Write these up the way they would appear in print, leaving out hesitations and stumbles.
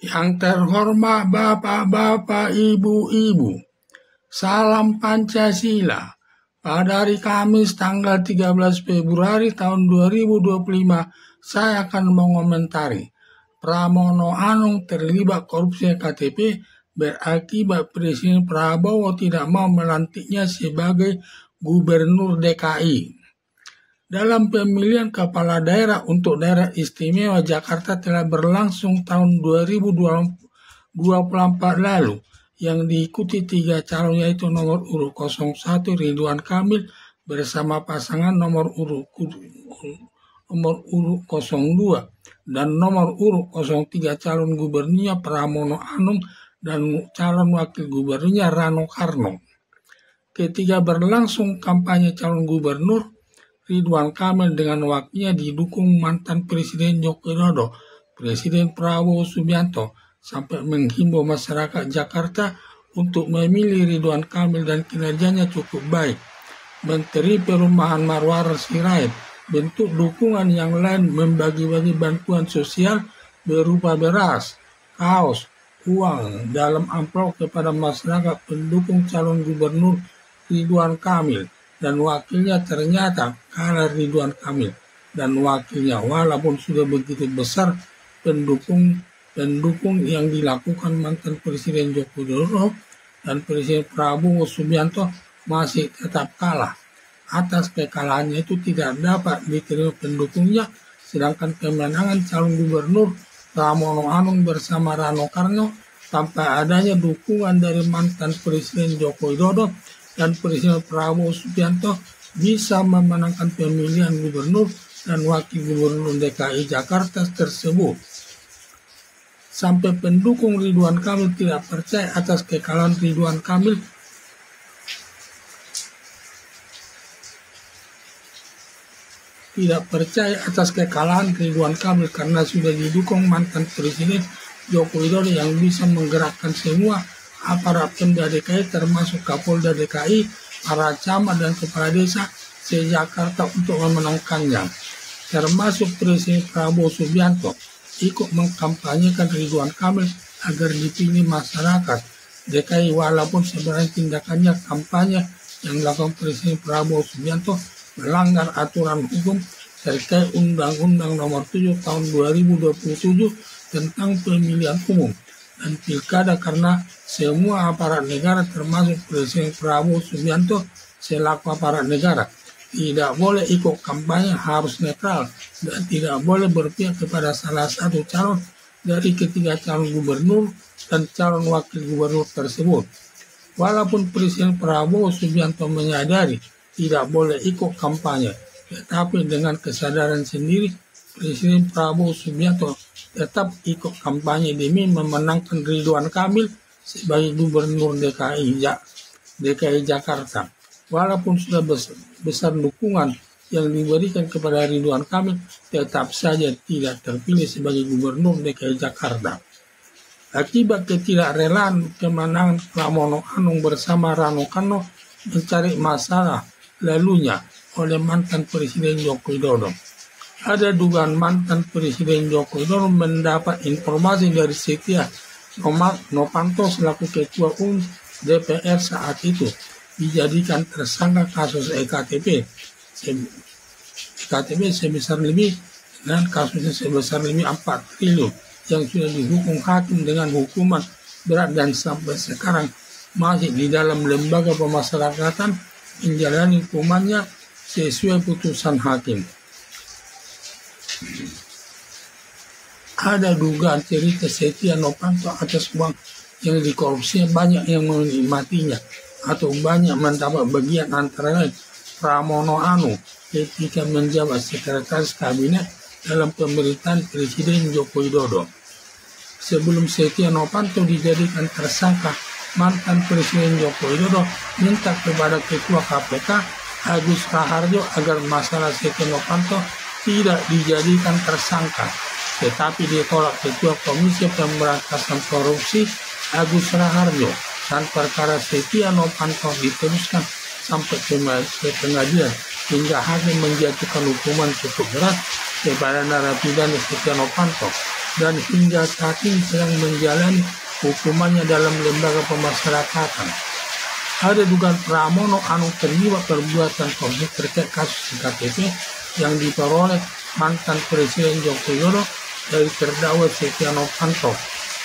Yang terhormat Bapak-Bapak, Ibu-Ibu, salam Pancasila. Pada hari Kamis tanggal 13 Februari tahun 2025, saya akan mengomentari Pramono Anung terlibat korupsi KTP berakibat Presiden Prabowo tidak mau melantiknya sebagai Gubernur DKI. Dalam pemilihan kepala daerah untuk daerah istimewa Jakarta telah berlangsung tahun 2024 lalu, yang diikuti 3 calon yaitu nomor urut 01 Ridwan Kamil bersama pasangan nomor urut 02 dan nomor urut 03 calon gubernurnya Pramono Anung dan calon wakil gubernurnya Rano Karno. Ketika berlangsung kampanye calon gubernur, Ridwan Kamil dengan wakilnya didukung mantan Presiden Joko Widodo, Presiden Prabowo Subianto, sampai menghimbau masyarakat Jakarta untuk memilih Ridwan Kamil dan kinerjanya cukup baik. Menteri Perumahan Marwarar Sirait bentuk dukungan yang lain membagi-bagi bantuan sosial berupa beras, kaos, uang dalam amplop kepada masyarakat pendukung calon gubernur Ridwan Kamil. Dan wakilnya ternyata kalah Ridwan Kamil dan wakilnya, walaupun sudah begitu besar pendukung yang dilakukan mantan Presiden Joko Widodo dan Presiden Prabowo Subianto masih tetap kalah. Atas kekalahannya itu tidak dapat diterima pendukungnya, sedangkan kemenangan calon gubernur Pramono Anung bersama Rano Karno tanpa adanya dukungan dari mantan Presiden Joko Widodo dan Presiden Prabowo Subianto bisa memenangkan pemilihan gubernur dan wakil gubernur DKI Jakarta tersebut. Sampai pendukung Ridwan Kamil tidak percaya atas kekalahan Ridwan Kamil karena sudah didukung mantan Presiden Joko Widodo yang bisa menggerakkan semua aparat Pemda DKI termasuk Kapolda DKI, para camat dan kepala desa se-Jakarta untuk memenangkannya. Termasuk Presiden Prabowo Subianto ikut mengkampanyekan Ridwan Kamil agar dipilih masyarakat DKI, walaupun sebenarnya tindakannya kampanye yang dilakukan Presiden Prabowo Subianto melanggar aturan hukum terkait Undang-Undang Nomor 7 Tahun 2027 tentang pemilihan umum dan pilkada, karena semua aparat negara termasuk Presiden Prabowo Subianto selaku aparat negara tidak boleh ikut kampanye, harus netral dan tidak boleh berpihak kepada salah satu calon dari ketiga calon gubernur dan calon wakil gubernur tersebut. Walaupun Presiden Prabowo Subianto menyadari tidak boleh ikut kampanye, tetapi dengan kesadaran sendiri Presiden Prabowo Subianto tetap ikut kampanye demi memenangkan Ridwan Kamil sebagai Gubernur DKI Jakarta. Walaupun sudah besar dukungan yang diberikan kepada Ridwan Kamil, tetap saja tidak terpilih sebagai Gubernur DKI Jakarta. Akibat ketidakrelaan kemenangan Pramono Anung bersama Rano Karno mencari masalah lalunya oleh mantan Presiden Joko Widodo. Ada dugaan mantan Presiden Joko Widodo mendapat informasi dari Setia Novanto selaku Ketua Umum DPR saat itu dijadikan tersangka kasus EKTP sebesar lebih dan kasusnya sebesar lebih 4 triliun yang sudah dihukum hakim dengan hukuman berat dan sampai sekarang masih di dalam lembaga pemasyarakatan menjalani hukumannya sesuai putusan hakim. Ada dugaan cerita Setia Novanto atas uang yang dikorupsinya banyak yang menikmatinya atau banyak mendapat bagian, antara lain Pramono Anung ketika menjabat sekretaris kabinet dalam pemerintahan Presiden Joko Widodo. Sebelum Setia Novanto dijadikan tersangka, mantan Presiden Joko Widodo minta kepada Ketua KPK Agus Raharjo agar masalah Setia Novanto tidak dijadikan tersangka, tetapi ditolak Ketua Komisi Pemberantasan Korupsi Agus Raharjo dan perkara Setia Novanto diteruskan sampai ke pengadilan hingga hakim menjatuhkan hukuman cukup berat kepada narapidana Setia Novanto dan hingga saat ini sedang menjalani hukumannya dalam lembaga pemasyarakatan. Ada dugaan Pramono Anung terlibat perbuatan korupsi terkait kasus KTP yang diperoleh mantan Presiden Joko Widodo dari terdakwa Setia Novanto.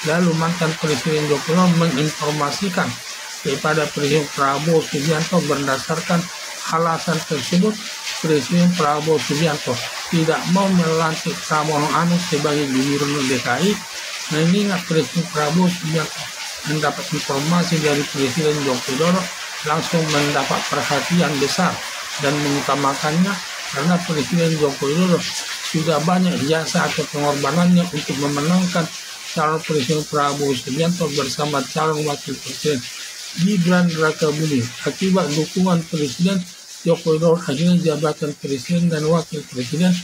Lalu mantan Presiden Joko Widodo menginformasikan kepada Presiden Prabowo Subianto. Berdasarkan alasan tersebut, Presiden Prabowo Subianto tidak mau melantik Pramono Anung sebagai Gubernur DKI, mengingat Presiden Prabowo Subianto mendapat informasi dari Presiden Joko Widodo langsung mendapat perhatian besar dan mengutamakannya karena Presiden Joko Widodo sudah banyak jasa atau pengorbanannya untuk memenangkan calon Presiden Prabowo Subianto bersama calon Wakil Presiden Gibran Rakabuming. Akibat dukungan Presiden Joko Widodo, akhirnya jabatan Presiden dan Wakil Presiden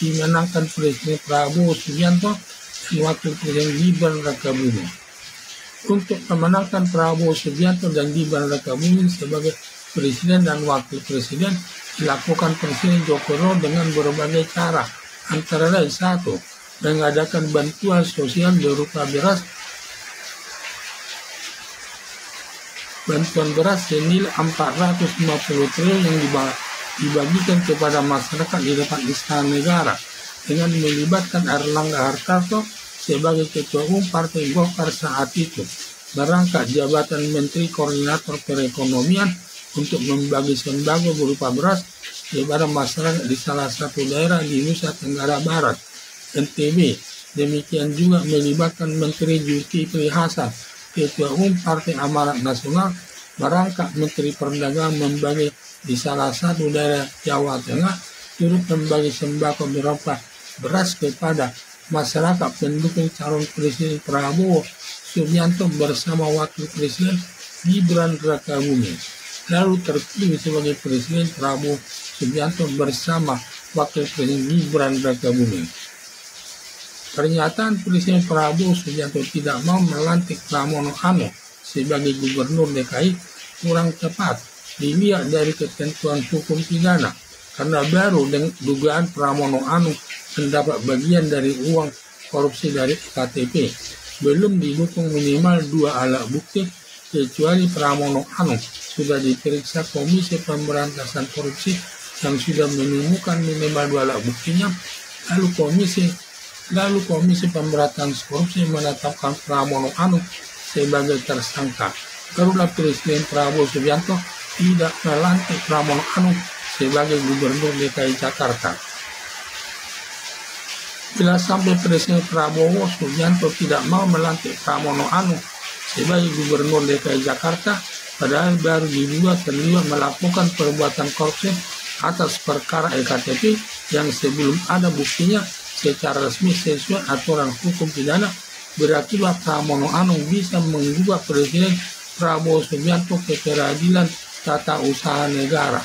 dimenangkan Presiden Prabowo Subianto dan Wakil Presiden Gibran Rakabuming. Untuk memenangkan Prabowo Subianto dan Gibran Rakabuming sebagai Presiden dan Wakil Presiden dilakukan Presiden Joko Widodo dengan berbagai cara, antara lain satu, mengadakan bantuan sosial berupa bantuan beras senilai 450 triliun yang dibagikan kepada masyarakat di depan Istana Negara dengan melibatkan Erlangga Hartarto sebagai Ketua Umum Partai Golkar saat itu, merangkap jabatan Menteri Koordinator Perekonomian untuk membagi sembako berupa beras kepada masyarakat di salah satu daerah di Nusa Tenggara Barat, NTB. Demikian juga melibatkan Menteri Zulkifli Hasan, Ketua Umum Partai Amanat Nasional, merangkap Menteri Perdagangan membagi di salah satu daerah Jawa Tengah, turut membagi sembako berupa beras kepada masyarakat pendukung calon Presiden Prabowo Subianto bersama Wakil Presiden Gibran Rakabuming. Lalu terpilih sebagai Presiden Prabowo Subianto bersama Wakil Presiden Gibran Rakabuming. Pernyataan Presiden Prabowo Subianto tidak mau melantik Pramono Anung sebagai Gubernur DKI kurang tepat dilihat dari ketentuan hukum pidana, karena baru dengan dugaan Pramono Anung mendapat bagian dari uang korupsi dari KTP, belum didukung minimal 2 alat bukti, kecuali Pramono Anung sudah diperiksa Komisi Pemberantasan Korupsi yang sudah menemukan minimal 2 alat buktinya, lalu Komisi Pemberantasan Korupsi menetapkan Pramono Anung sebagai tersangka. Barulah Presiden Prabowo Subianto tidak melantik Pramono Anung sebagai Gubernur DKI Jakarta. Bila sampai Presiden Prabowo Subianto tidak mau melantik Pramono Anung sebagai Gubernur DKI Jakarta, padahal baru diduga terlibat melakukan perbuatan korupsi atas perkara EKTP yang sebelum ada buktinya secara resmi sesuai aturan hukum pidana, berakibat Pramono Anung bisa menggugat Presiden Prabowo Subianto ke Peradilan Tata Usaha Negara.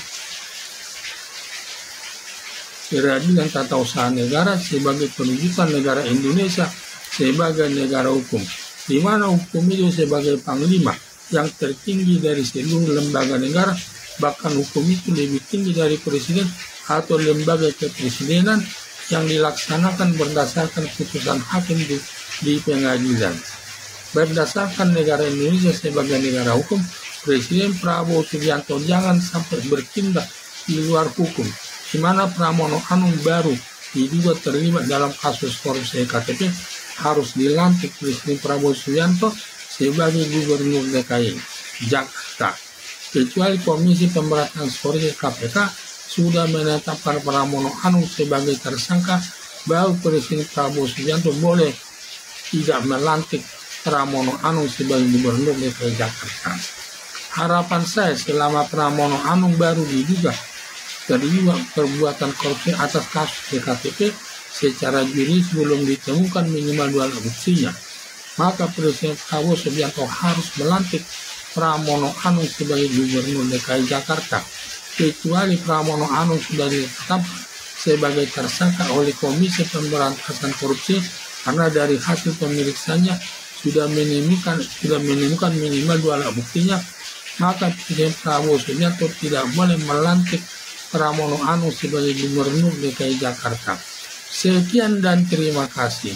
Peradilan Tata Usaha Negara sebagai penunjukan negara Indonesia sebagai negara hukum, di mana hukum itu sebagai panglima yang tertinggi dari seluruh lembaga negara, bahkan hukum itu lebih tinggi dari presiden atau lembaga kepresidenan yang dilaksanakan berdasarkan putusan hakim di pengadilan. Berdasarkan negara Indonesia sebagai negara hukum, Presiden Prabowo Subianto jangan sampai bertindak di luar hukum, di mana Pramono Anung baru diduga terlibat dalam kasus korupsi EKTP harus dilantik Presiden Prabowo Subianto sebagai Gubernur DKI Jakarta. Kecuali Komisi Pemberantasan Korupsi KPK sudah menetapkan Pramono Anung sebagai tersangka, baru Presiden Prabowo Subianto boleh tidak melantik Pramono Anung sebagai Gubernur DKI Jakarta. Harapan saya selama Pramono Anung baru diduga terlibat perbuatan korupsi atas kasus EKTP secara juridis belum ditemukan minimal 2 alat buktinya, maka Presiden Prabowo Subianto harus melantik Pramono Anung sebagai Gubernur DKI Jakarta, kecuali Pramono Anung sudah ditetapkan sebagai tersangka oleh Komisi Pemberantasan Korupsi karena dari hasil pemeriksaannya sudah menemukan minimal 2 alat buktinya, maka Presiden Prabowo Subianto tidak boleh melantik Pramono Anung sebagai Gubernur DKI Jakarta. Sekian dan terima kasih.